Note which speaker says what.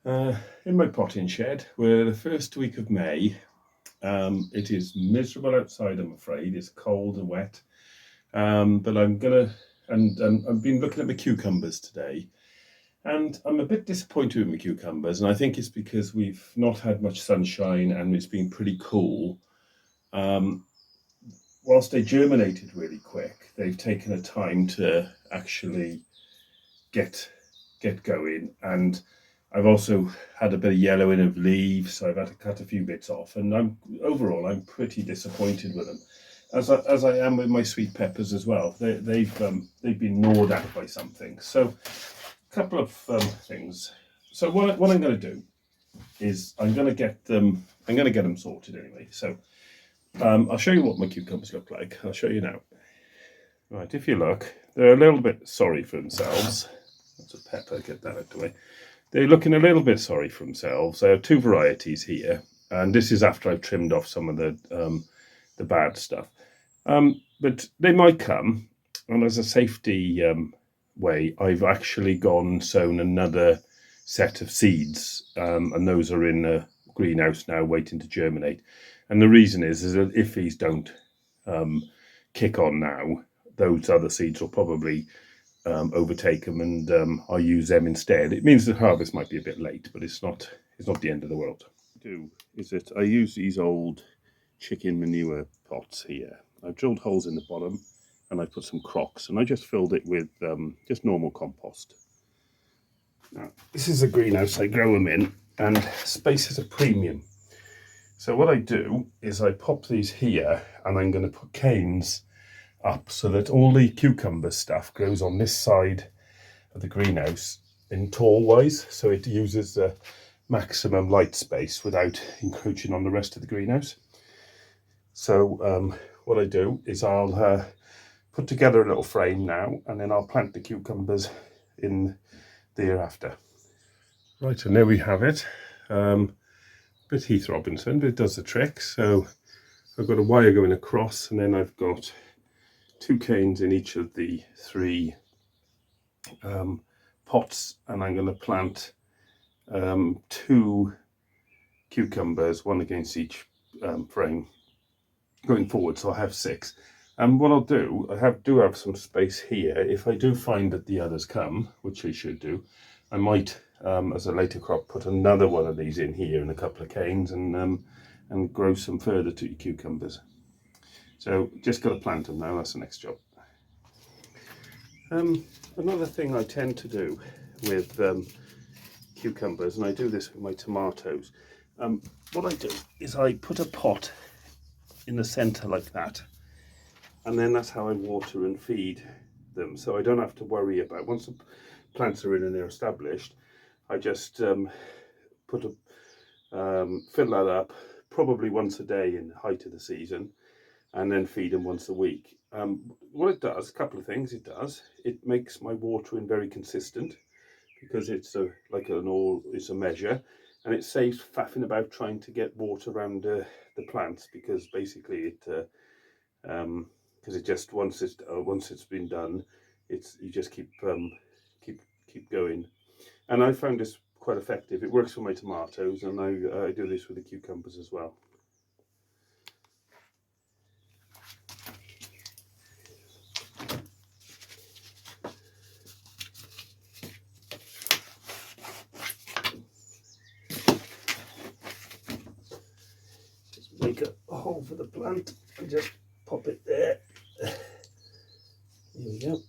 Speaker 1: In my potting shed. We're the first week of May. It is miserable outside, I'm afraid. It's cold and wet. But I'm gonna, and I've been looking at my cucumbers today, and I'm a bit disappointed with my cucumbers, and I think it's because we've not had much sunshine and it's been pretty cool. Whilst they germinated really quick, they've taken a time to actually get going, and I've also had a bit of yellowing of leaves, so I've had to cut a few bits off, and overall I'm pretty disappointed with them, as I am with my sweet peppers as well. They've been gnawed at by something. So a couple of things. So what I'm going to do is I'm going to get them sorted anyway. So I'll show you what my cucumbers look like. I'll show you now. Right, if you look, they're a little bit sorry for themselves. That's a pepper, get that out of the way. They're looking a little bit sorry for themselves. There are two varieties here, and this is after I've trimmed off some of the bad stuff. But they might come, and as a safety way, I've actually sown another set of seeds, and those are in a greenhouse now waiting to germinate. And the reason is that if these don't kick on now, those other seeds will probably overtake them, and I'll use them instead. It means the harvest might be a bit late, but it's not the end of the world. What I do is that I use these old chicken manure pots here. I've drilled holes in the bottom, and I put some crocks, and I just filled it with just normal compost. Now, this is a greenhouse I grow them in, and space is a premium. So what I do is I pop these here, and I'm going to put canes up so that all the cucumber stuff grows on this side of the greenhouse in tall wise, so it uses the maximum light space without encroaching on the rest of the greenhouse. So what I do is I'll put together a little frame now, and then I'll plant the cucumbers in thereafter. Right, and there we have it. Bit Heath Robinson, but it does the trick. So I've got a wire going across, and then I've got two canes in each of the three pots, and I'm going to plant two cucumbers, one against each frame going forward, so I'll have six. And what I'll do, I do have some space here. If I do find that the others come, which I should do, I might, as a later crop, put another one of these in here and a couple of canes, and grow some further to cucumbers. So just got to plant them now. That's the next job. Another thing I tend to do with cucumbers, and I do this with my tomatoes, what I do is I put a pot in the center like that, and then that's how I water and feed them, so I don't have to worry about, once the plants are in and they're established, I just fill that up probably once a day in the height of the season, and then feed them once a week. What it does, a couple of things it makes my watering very consistent, because it's it's a measure, and it saves faffing about trying to get water around the plants, because basically because it just once it's been done, you just keep going. And I found this quite effective. It works for my tomatoes, and I do this with the cucumbers as well. Make a hole for the plant and just pop it there. Here we go.